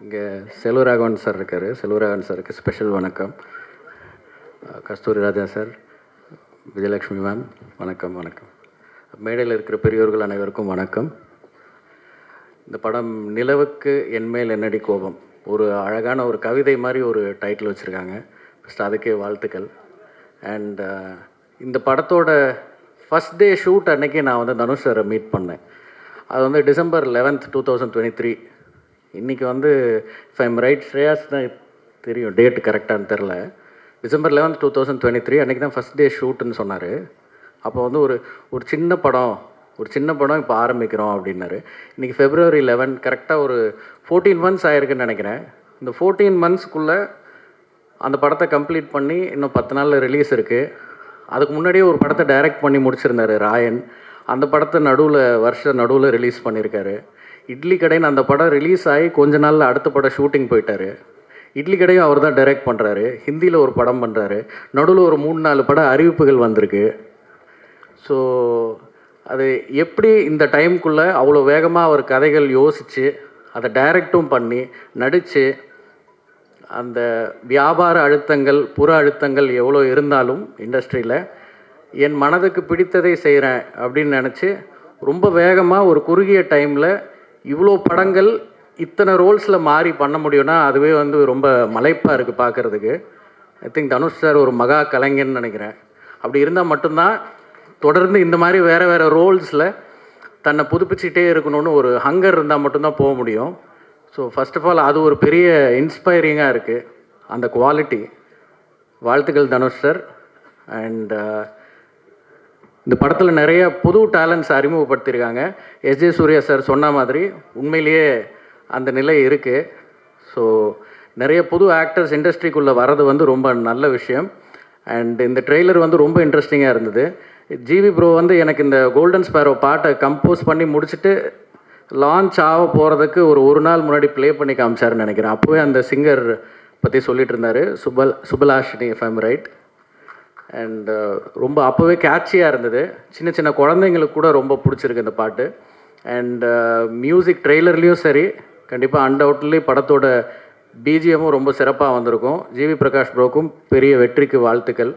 இங்கே செல்வராகவன் சார் இருக்கார். செல்வராகவன் சாருக்கு ஸ்பெஷல் வணக்கம். கஸ்தூரி ராஜா சார், விஜயலட்சுமி மேம் வணக்கம். வணக்கம். மேடையில் இருக்கிற பெரியோர்கள் அனைவருக்கும் வணக்கம். இந்த படம் நிலவுக்கு என்மேல் என்னடி கோபம், ஒரு அழகான ஒரு கவிதை மாதிரி ஒரு டைட்டில் வச்சுருக்காங்க. ஃபஸ்ட் அதுக்கே வாழ்த்துக்கள். அண்ட் இந்த படத்தோட ஃபஸ்ட் டே ஷூட் அன்றைக்கி நான் வந்து தனுஷ் சாரை மீட் பண்ணேன். அது வந்து December 11th, 2023. இன்றைக்கி வந்து இஃப் ஐம் ரைட், ஸ்ரேயாஸ் தான் தெரியும் டேட்டு கரெக்டானு தெரில. December 11th, 2023 அன்றைக்கி தான் ஃபஸ்ட் டே ஷூட்டுன்னு சொன்னார். அப்போ வந்து ஒரு சின்ன படம் இப்போ ஆரம்பிக்கிறோம் அப்படின்னாரு. இன்றைக்கி February 11 கரெக்டாக ஒரு 14 months ஆயிருக்குன்னு நினைக்கிறேன். இந்த 14 monthsக்குள்ளே அந்த படத்தை கம்ப்ளீட் பண்ணி இன்னும் 10 நாளில் ரிலீஸ் இருக்குது. அதுக்கு முன்னாடியே ஒரு படத்தை டைரக்ட் பண்ணி முடிச்சிருந்தார் ராயன். அந்த படத்தை நடுவில் ரிலீஸ் பண்ணியிருக்காரு. இட்லி கடைன்னு அந்த படம் ரிலீஸ் ஆகி கொஞ்ச நாளில் அடுத்த படம் ஷூட்டிங் போயிட்டார். இட்லி கடையும் அவர் தான் டைரக்ட் பண்ணுறாரு. ஹிந்தியில் ஒரு படம் பண்ணுறாரு. நடுவில் ஒரு 3-4 படம் அறிவிப்புகள் வந்திருக்கு. ஸோ அது எப்படி இந்த டைமுக்குள்ளே அவ்வளோ வேகமாக அவர் கதைகள் யோசித்து அதை டைரக்டும் பண்ணி நடித்து, அந்த வியாபார அழுத்தங்கள் புற அழுத்தங்கள் எவ்வளோ இருந்தாலும் இண்டஸ்ட்ரியில் என் மனதுக்கு பிடித்ததை செய்கிறேன் அப்படின்னு நினச்சி ரொம்ப வேகமாக ஒரு குறுகிய டைமில் இவ்வளோ படங்கள் இத்தனை ரோல்ஸில் மாறி பண்ண முடியும்னா அதுவே வந்து ரொம்ப மலைப்பாக இருக்குது பார்க்குறதுக்கு. ஐ திங்க் தனுஷ் சார் ஒரு மகா கலைஞன்னு நினைக்கிறேன். அப்படி இருந்தால் மட்டும்தான் தொடர்ந்து இந்த மாதிரி வேறு ரோல்ஸில் தன்னை புதுப்பிச்சுட்டே இருக்கணும்னு ஒரு ஹங்கர் இருந்தால் மட்டும்தான் போக முடியும். ஸோ ஃபர்ஸ்ட் ஆஃப் ஆல் அது ஒரு பெரிய இன்ஸ்பைரிங்காக இருக்குது, அந்த குவாலிட்டி. வாழ்த்துக்கள் தனுஷ் சார். அண்ட் இந்த படத்தில் நிறைய புது டேலண்ட்ஸ் அறிமுகப்படுத்தியிருக்காங்க. எஸ்ஜே சூர்யா சார் சொன்ன மாதிரி உண்மையிலேயே அந்த நிலை இருக்குது. ஸோ நிறைய புது ஆக்டர்ஸ் இண்டஸ்ட்ரிக்குள்ளே வர்றது வந்து ரொம்ப நல்ல விஷயம். அண்ட் இந்த ட்ரெய்லர் வந்து ரொம்ப இன்ட்ரெஸ்டிங்காக இருந்தது. ஜிவி ப்ரோ வந்து எனக்கு இந்த கோல்டன் ஸ்பேரோ பாட்டை கம்போஸ் பண்ணி முடிச்சுட்டு லான்ச் ஆக போகிறதுக்கு ஒரு நாள் முன்னாடி ப்ளே பண்ணி காமிச்சாருன்னு நினைக்கிறேன். அப்போவே அந்த சிங்கர் பற்றி சொல்லிகிட்டு இருந்தார், Subhalashini, if I'm right. And ரொம்ப அப்போவே கேட்சியாக இருந்தது. சின்ன குழந்தைங்களுக்கு கூட ரொம்ப பிடிச்சிருக்கு இந்த பாட்டு. அண்ட் மியூசிக் ட்ரெய்லர்லேயும் சரி, கண்டிப்பாக அன்டவுட்லி படத்தோட பிஜிஎம்மும் ரொம்ப சிறப்பாக வந்திருக்கும். ஜிவி பிரகாஷ் ப்ரோக்கும் பெரிய வெற்றிக்கு வாழ்த்துக்கள்.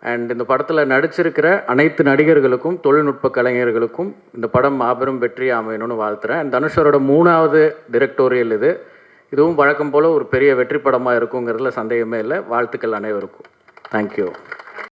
அண்ட் இந்த படத்தில் நடிச்சிருக்கிற அனைத்து நடிகர்களுக்கும் தொழில்நுட்ப கலைஞர்களுக்கும் இந்த படம் மாபெரும் வெற்றி அமையணும்னு வாழ்த்துறேன். அண்ட் தனுஷரோட 3வது டிரெக்டோரியல் இதுவும் வழக்கம் போல் ஒரு பெரிய வெற்றி படமாக இருக்குங்கிறதுல சந்தேகமே இல்லை. வாழ்த்துக்கள் அனைவருக்கும். தேங்க்யூ.